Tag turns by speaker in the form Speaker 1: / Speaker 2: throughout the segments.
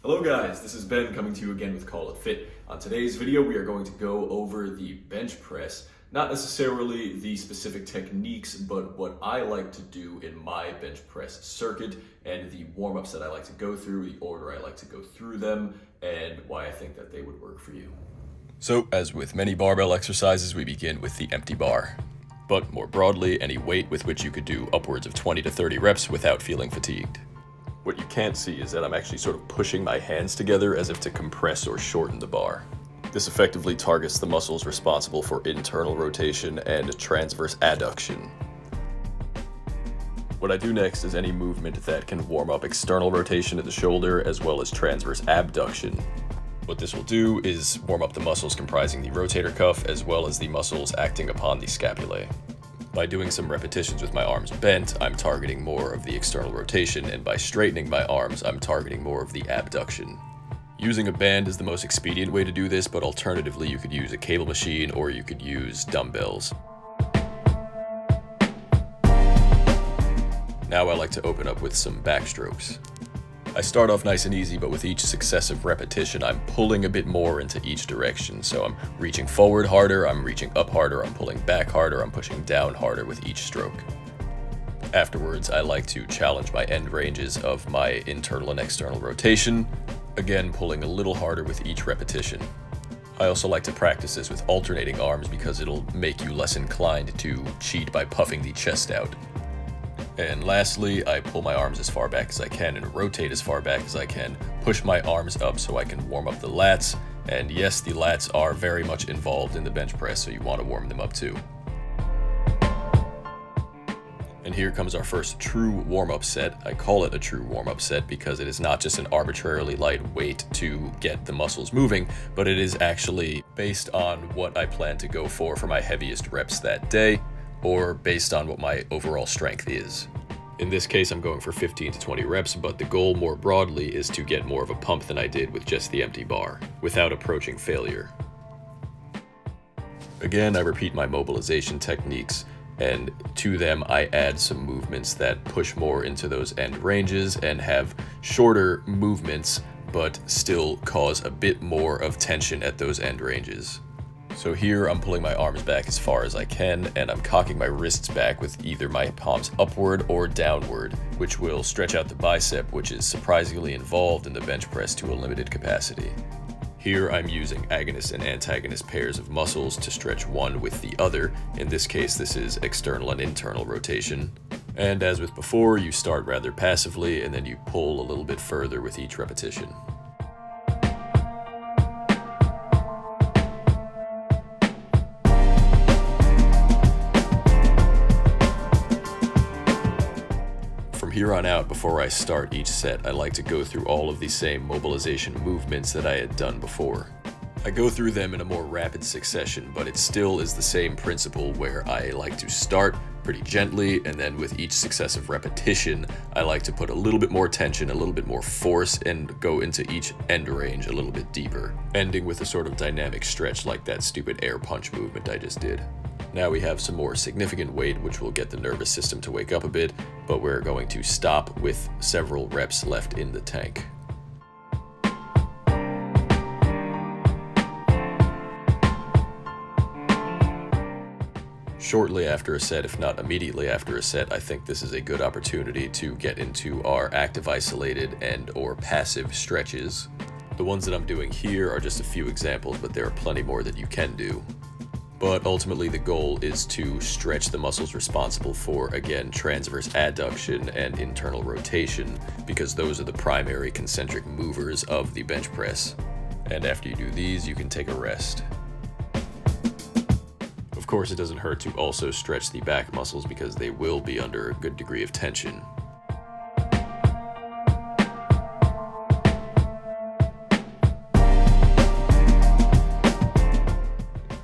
Speaker 1: Hello guys, this is Ben coming to you again with Call It Fit. On today's video, we are going to go over the bench press. Not necessarily the specific techniques, but what I like to do in my bench press circuit and the warm-ups that I like to go through, the order I like to go through them, and why I think that they would work for you.
Speaker 2: So, as with many barbell exercises, we begin with the empty bar. But more broadly, any weight with which you could do upwards of 20 to 30 reps without feeling fatigued. What you can't see is that I'm actually sort of pushing my hands together as if to compress or shorten the bar. This effectively targets the muscles responsible for internal rotation and transverse adduction. What I do next is any movement that can warm up external rotation of the shoulder as well as transverse abduction. What this will do is warm up the muscles comprising the rotator cuff as well as the muscles acting upon the scapulae. By doing some repetitions with my arms bent, I'm targeting more of the external rotation, and by straightening my arms, I'm targeting more of the abduction. Using a band is the most expedient way to do this, but alternatively you could use a cable machine or you could use dumbbells. Now I like to open up with some backstrokes. I start off nice and easy, but with each successive repetition, I'm pulling a bit more into each direction. So I'm reaching forward harder, I'm reaching up harder, I'm pulling back harder, I'm pushing down harder with each stroke. Afterwards, I like to challenge my end ranges of my internal and external rotation, again pulling a little harder with each repetition. I also like to practice this with alternating arms because it'll make you less inclined to cheat by puffing the chest out. And lastly, I pull my arms as far back as I can and rotate as far back as I can, push my arms up so I can warm up the lats, and yes, the lats are very much involved in the bench press, so you want to warm them up too. And here comes our first true warm-up set. I call it a true warm-up set because it is not just an arbitrarily light weight to get the muscles moving, but it is actually based on what I plan to go for my heaviest reps that day, or based on what my overall strength is. In this case, I'm going for 15 to 20 reps, but the goal more broadly is to get more of a pump than I did with just the empty bar, without approaching failure. Again, I repeat my mobilization techniques, and to them I add some movements that push more into those end ranges and have shorter movements, but still cause a bit more of tension at those end ranges. So here I'm pulling my arms back as far as I can, and I'm cocking my wrists back with either my palms upward or downward, which will stretch out the bicep, which is surprisingly involved in the bench press to a limited capacity. Here I'm using agonist and antagonist pairs of muscles to stretch one with the other. In this case, this is external and internal rotation. And as with before, you start rather passively and then you pull a little bit further with each repetition. From here on out, before I start each set, I like to go through all of the same mobilization movements that I had done before. I go through them in a more rapid succession, but it still is the same principle where I like to start pretty gently, and then with each successive repetition, I like to put a little bit more tension, a little bit more force, and go into each end range a little bit deeper, ending with a sort of dynamic stretch like that stupid air punch movement I just did. Now we have some more significant weight, which will get the nervous system to wake up a bit, but we're going to stop with several reps left in the tank. Shortly after a set, if not immediately after a set, I think this is a good opportunity to get into our active isolated and or passive stretches. The ones that I'm doing here are just a few examples, but there are plenty more that you can do. But ultimately the goal is to stretch the muscles responsible for, again, transverse adduction and internal rotation, because those are the primary concentric movers of the bench press. And after you do these, you can take a rest. Of course, it doesn't hurt to also stretch the back muscles because they will be under a good degree of tension.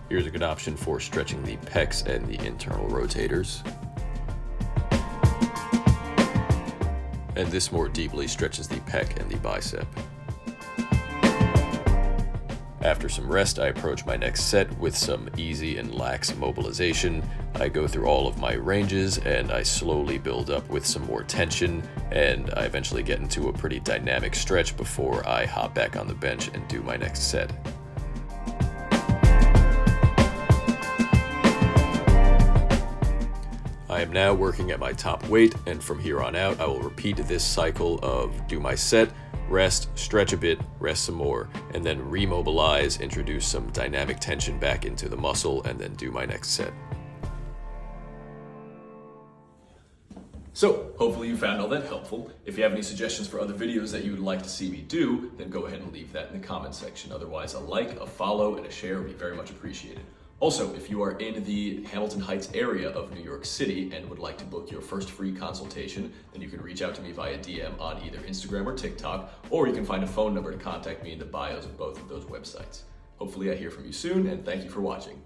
Speaker 2: Here's a good option for stretching the pecs and the internal rotators. And this more deeply stretches the pec and the bicep. After some rest, I approach my next set with some easy and lax mobilization. I go through all of my ranges and I slowly build up with some more tension, and I eventually get into a pretty dynamic stretch before I hop back on the bench and do my next set. I am now working at my top weight, and from here on out I will repeat this cycle of do my set, rest, stretch a bit, rest some more, and then remobilize, introduce some dynamic tension back into the muscle, and then do my next set.
Speaker 1: So, hopefully you found all that helpful. If you have any suggestions for other videos that you would like to see me do, then go ahead and leave that in the comment section. Otherwise, a like, a follow, and a share would be very much appreciated. Also, if you are in the Hamilton Heights area of New York City and would like to book your first free consultation, then you can reach out to me via DM on either Instagram or TikTok, or you can find a phone number to contact me in the bios of both of those websites. Hopefully I hear from you soon, and thank you for watching.